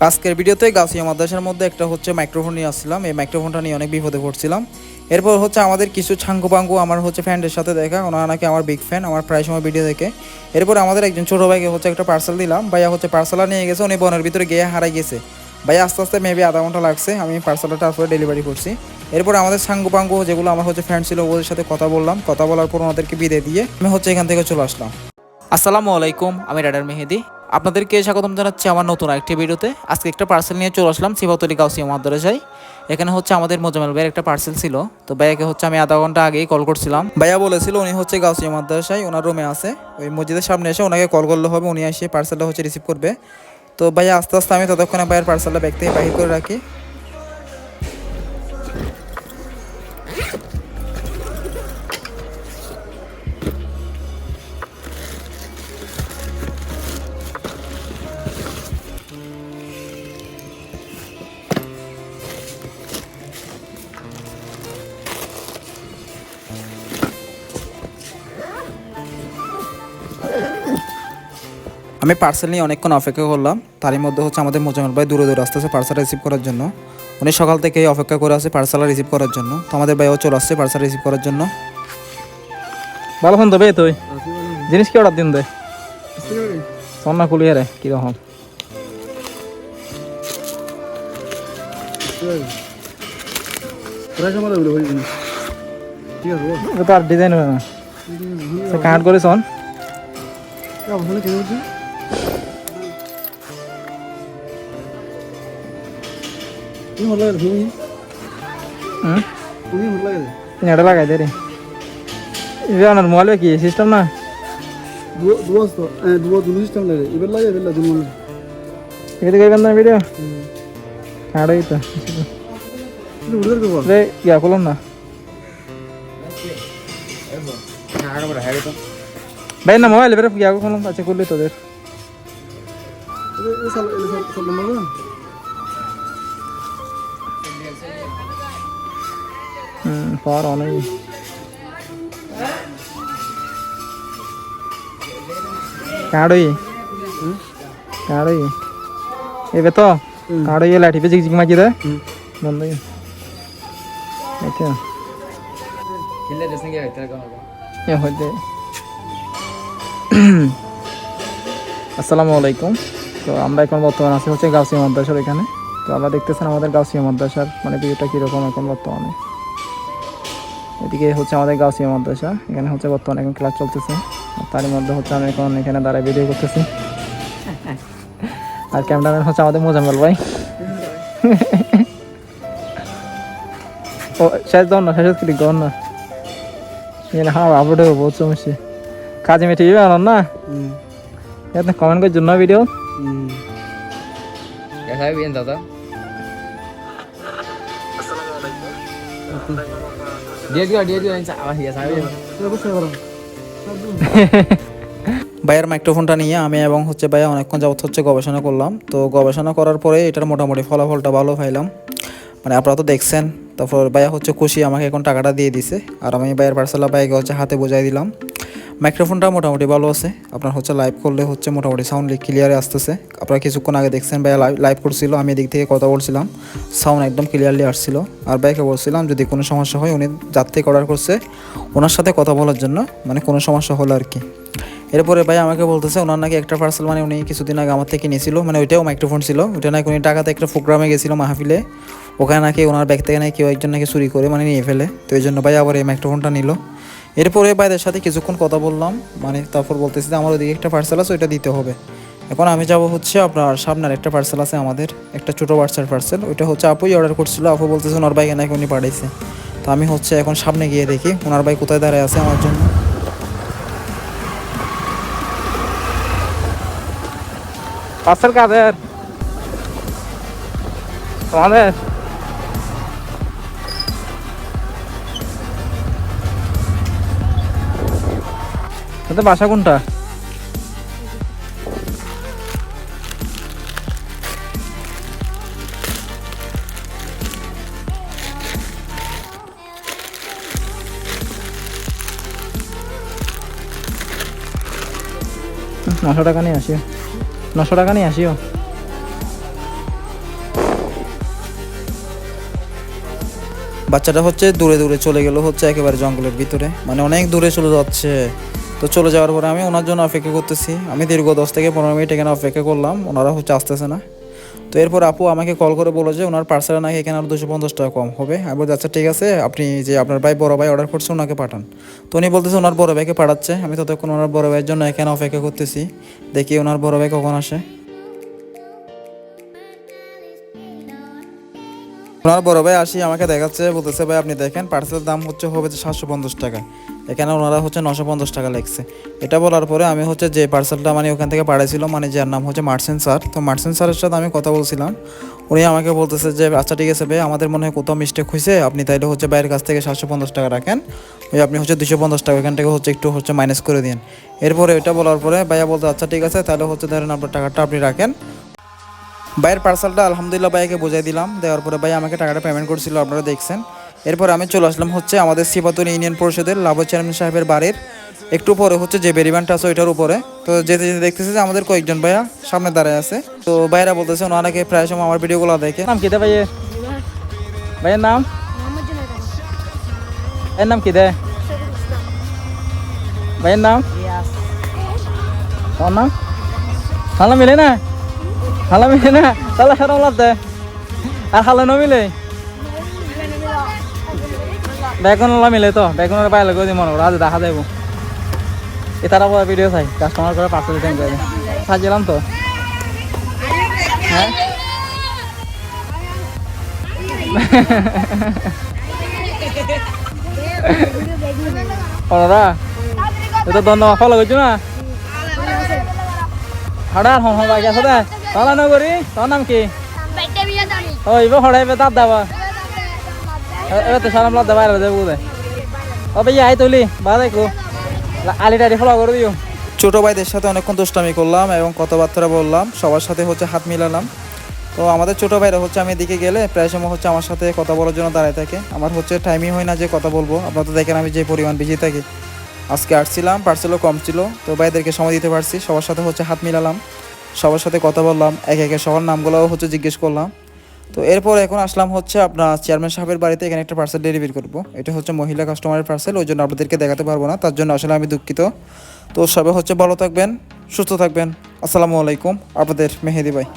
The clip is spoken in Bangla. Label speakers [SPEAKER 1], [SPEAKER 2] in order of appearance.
[SPEAKER 1] আজকের ভিডিওতে গাছিয়া মাদ্রাসার মধ্যে একটা হচ্ছে মাইক্রোফোন নিয়ে আসছিলাম। এই মাইক্রোফোনটা নিয়ে অনেক বিপদে পড়ছিলাম। এরপর হচ্ছে আমাদের কিছু ছাঙ্গু পাঙ্গু আমার হচ্ছে ফ্রেন্ডের সাথে দেখা, ওনারা নাকি আমার বিগ ফ্যান, আমার প্রায় সময় ভিডিও দেখে। এরপর আমাদের একজন ছোটো ভাইকে হচ্ছে একটা পার্সেল দিলাম। ভাইয়া হচ্ছে পার্সেলটা নিয়ে গেছে, উনি বনের ভিতরে গিয়ে হারাই গেছে। ভাইয়া আস্তে আস্তে মেবি আধা ঘন্টা লাগছে, আমি পার্সেলটা তারপরে ডেলিভারি করছি। এরপর আমাদের ছাঙ্গু পাঙ্গু যেগুলো আমার হচ্ছে ফ্রেন্ড ছিল ওদের সাথে কথা বললাম, কথা বলার পর ওনাদেরকে বিদায় দিয়ে আমি হচ্ছে এখান থেকে চলে আসলাম। আসসালামু আলাইকুম, আমি রাইডার মেহেদি। আপনাদেরকে স্বাগতম জানাচ্ছি আমার নতুন একটি ভিডিওতে। আজকে একটা পার্সেল নিয়ে চলে আসলাম সিফাতুল গাউসিয়া মাদ্রাসায়। এখানে হচ্ছে আমাদের মোজাম্মেল ভাইয়ের একটা পার্সেল ছিল। তো ভাইয়াকে হচ্ছে আমি আধা ঘন্টা আগেই কল করছিলাম। ভাইয়া বলেছিল উনি হচ্ছে গাউসিয়া মাদ্রাসায় ওনার রুমে আছে, ওই মসজিদের সামনে এসে ওনাকে কল করলে হবে, উনি এসে পার্সেলটা হচ্ছে রিসিভ করবে। তো ভাইয়া আস্তে আস্তে আমি ততক্ষণে ভাইয়ের পার্সেলটা ব্যাগ থেকে বাহির করে রাখি। আমি পার্সেল নিয়ে অনেকক্ষণ অপেক্ষা করলাম। তারই মধ্যে হচ্ছে আমাদের মোজাম্মেল ভাই দূরে দূরে আসতেছে পার্সেল রিসিভ করার জন্য। উনি সকাল থেকেই অপেক্ষা করে আছে পার্সেল রিসিভ করার জন্য। তো আমাদের ভাইও চলে আসছে পার্সেল রিসিভ করার জন্য। ভালো ফোন দেবে তুই জিনিস কি অর্ডার দিন দে সন্না কুলিয়ে রে কিরকম তার ডিজাইন হবে না কাট করে শোন এটা লাগাই দে রে আপনার মোবাইলে কি সিস্টেম না এটা করবেন না ভিডিও আড়াই তো ইয়া করলাম না ভাই না মোবাইল বের ইয়া করলাম আচ্ছা করলি তোদের পাওয়ার অনেক কাড়ই কাড়ই এবে তো কাড়ই লাঠি পে জিগ জিগ মাজি দে বন্ধ আচ্ছা খেলে দেশ নাকি হইতে হবে এ হইতে আসসালামু আলাইকুম। তো আমরা এখন বর্তমানে আছি হচ্ছে গাউসিয়া মাদ্রাসার এখানে। তো আমরা দেখতেছেন আমাদের গাউসিয়া মাদ্রাসার মানে ভিউটা কীরকম এখন বর্তমানে। এদিকে হচ্ছে আমাদের গাউসিয়া মাদ্রাসা, এখানে হচ্ছে বর্তমানে এখন ক্লাস চলতেছে। তারই মধ্যে হচ্ছে আমি এখন এখানে দাঁড়ায় ভিডিও করতেছি। আর ক্যামেরাম্যান হচ্ছে আমাদের মোজাম্মেল ভাই। ও শেষ দাও না, শেষ ক্লিক দাও না। হ্যাঁ আপলোড হবে বহুত সমস্যা কাজে মেটে যাবে আনন্দ না এতে কমেন্ট করার জন্য ভিডিও দাদা। ভাইয়ের মাইক্রোফোনটা নিয়ে আমি এবং হচ্ছে ভাইয়া অনেকক্ষণ যাবত হচ্ছে গবেষণা করলাম। তো গবেষণা করার পরে এটার মোটামুটি ফলাফলটা ভালো পাইলাম, মানে আপনারা তো দেখছেন। তারপর ভাইয়া হচ্ছে খুশি, আমাকে এখন টাকাটা দিয়ে দিছে। আর আমি ভাইয়ের পার্সেলটা ভাইকে হচ্ছে হাতে বোঝাই দিলাম। মাইক্রোফোনটা মোটামুটি ভালো আছে, আপনার হচ্ছে লাইভ করলে হচ্ছে মোটামুটি সাউন্ড ক্লিয়ারে আসতেছে। আপনারা কিছুক্ষণ আগে দেখছেন ভাইয়া লাইভ করছিল, আমি এদিক থেকে কথা বলছিলাম, সাউন্ড একদম ক্লিয়ারলি আসছিল। আর ভাইকে বলছিলাম যদি কোনো সমস্যা হয়, উনি যার থেকে অর্ডার করছে ওনার সাথে কথা বলার জন্য, মানে কোনো সমস্যা হলো আর কি। এরপরে ভাই আমাকে বলতেছে ওনার নাকি একটা পার্সেল মানে উনি কিছুদিন আগে আমার থেকে নিয়েছিল, মানে ওইটাও মাইক্রোফোন ছিল, ওইটা নাকি উনি টাকাতে একটা প্রোগ্রামে গেছিলো মাহফিলে, ওখানে নাকি ওনার ব্যাগ থেকে নাকি কেউ একজন নাকি চুরি করে মানে নিয়ে ফেলে। তো এই জন্য ভাই আবার এই মাইক্রোফোনটা নিল। এরপরে ভাইদের সাথে কিছুক্ষণ কথা বললাম, মানে তারপর বলতেছি যে আমার ওইদিকে একটা পার্সেল আছে ওইটা দিতে হবে। এখন আমি যাব হচ্ছে আপনার সামনের একটা পার্সেল আছে আমাদের, একটা ছোটো বাচ্চার পার্সেল, ওইটা হচ্ছে আপুই অর্ডার করছিল। আপু বলতেছে ওনার বাইকে নাকি উনি পাঠাইছে। তো আমি হচ্ছে এখন সামনে গিয়ে দেখি ওনার ভাই কোথায় দাঁড়ায় আছে আমার জন্য। পার্সেল কাদের তোমাদের? বাসা কোনটা? নশো টাকা নিয়ে আসিও, 900 টাকা নিয়ে আসিও। বাচ্চাটা হচ্ছে দূরে দূরে চলে গেল হচ্ছে একেবারে জঙ্গলের ভিতরে, মানে অনেক দূরে চলে যাচ্ছে। তো চলে যাওয়ার পরে আমি ওনার জন্য অপেক্ষা করতেছি। আমি দীর্ঘ 10 থেকে 15 মিনিট এখানে অপেক্ষা করলাম, ওনারা হচ্ছে আসতেছে না। তো এরপর আপু আমাকে কল করে বলো যে ওনার পার্সেল নাকি এখানে আর 250 টাকা কম হবে। আমি বলছি আচ্ছা ঠিক আছে, আপনি যে আপনার ভাই বড় ভাই অর্ডার করছে ওনাকে পাঠান। তো উনি বলতেছে ওনার বড় ভাইকে পাঠাচ্ছে। আমি ততক্ষণ ওনার বড় ভাইয়ের জন্য এখানে অপেক্ষা করতেছি, দেখি ওনার বড় ভাই কখন আসে। ওনার বড় ভাই আসি আমাকে দেখাচ্ছে, বলতেছে ভাই আপনি দেখেন পার্সেলের দাম হচ্ছে হবে 750 টাকা, এখানে ওনারা হচ্ছে 950 টাকা লেগছে। এটা বলার পরে আমি হচ্ছে যে পার্সেলটা মানে ওখান থেকে পাঠাইছিল, মানে যার নাম হচ্ছে মার্সেন্ট স্যার, তো মার্সেন্ট স্যারের সাথে আমি কথা বলছিলাম। উনি আমাকে বলতেছে যে আচ্ছা ঠিক আছে ভাই, আমাদের মনে হয় কোথাও মিস্টেক হয়েছে, আপনি তাইলে হচ্ছে ভাইয়ের কাছ থেকে 750 টাকা রাখেন, ওই আপনি হচ্ছে 250 টাকা এখান থেকে হচ্ছে একটু হচ্ছে মাইনাস করে দিন। এরপরে এটা বলার পরে ভাইয়া বলতে আচ্ছা ঠিক আছে, তাহলে হচ্ছে ধরেন আপনার টাকাটা আপনি রাখেন। ভাইয়ের পার্সেলটা আলহামদুলিল্লাহ ভাইকে বুঝাই দিলাম, দেওয়ার পরে ভাই আমাকে টাকাটা পেমেন্ট করছিল, আপনারা দেখছেন। এরপর আমি চলে আসলাম হচ্ছে আমাদের শ্রীপাতন ইউনিয়ন পরিষদের লাভো চেয়ারম্যান সাহেবের বাড়ির একটু পরে হচ্ছে যে বেরিবানটা আছে ওইটার উপরে। তো যেতে যেতে দেখতেছি যে আমাদের কয়েকজন ভাইয়া সামনে দাঁড়ায় আছে। তো ভাইরা বলতেছে ওনাকে প্রায় সময় আমার ভিডিওগুলো দেখে। নাম কি দে ভাইয়ের? ভাইয়ের নাম? এর নাম কি দে? ভাইয়ের নাম? তোমার নাম? খালা মিলে না? খালা মিলে না? তাহলে সারা লাভ দে। আর খালা ন মিলে? বেগুন মিলে তো বেগুনের পাইলে গদি মনে করো আজ দেখা যাইব। এ তারা ভিডিও চাই কাস্টমার করে পার্সেল দিতে যাবে, সাজিলাম তো। হ্যাঁ ওরা এটা ধন্যবাদ ফলো করছো না হাড়ার হন হন বাকি আছে দে তাহলে ন করি। তোর নাম কি? ওই হড়াই দাঁত দেবা এবার তো সালাম লাভ দেবা দেবো দে। ও ভাইয়া আই তুলি বা দেখো আলি টালি ফলো করে দিও। ছোটো ভাইদের সাথে অনেকক্ষণ দুষ্টামি করলাম এবং কথাবার্তা বললাম, সবার সাথে হচ্ছে হাত মিলালাম। তো আমাদের ছোটো ভাইরা হচ্ছে আমি এদিকে গেলে প্রায় সময় হচ্ছে আমার সাথে কথা বলার জন্য দাঁড়ায় থাকে। আমার হচ্ছে টাইমই হয় না যে কথা বলবো, আপনারা তো দেখেন আমি যে পরিমাণ বিজি থাকি। আজকে আসছিলাম, পার্সেলও কম ছিল, তো ভাইদেরকে সময় দিতে পারছি, সবার সাথে হচ্ছে হাত মিলালাম, সবার সাথে কথা বললাম, একে একে সবার নামগুলোও হচ্ছে জিজ্ঞেস করলাম। তো এরপর এখন আসলাম হচ্ছে আপনার চেয়ারম্যান সাহেবের বাড়িতে, এখানে একটা পার্সেল ডেলিভারি করবো। এটা হচ্ছে মহিলা কাস্টমারের পার্সেল, ওই জন্য আপনাদেরকে দেখাতে পারবো না, তার জন্য আসলে আমি দুঃখিত। তো সবাই হচ্ছে ভালো থাকবেন, সুস্থ থাকবেন। আসসালামু আলাইকুম, আপনাদের মেহেদি ভাই।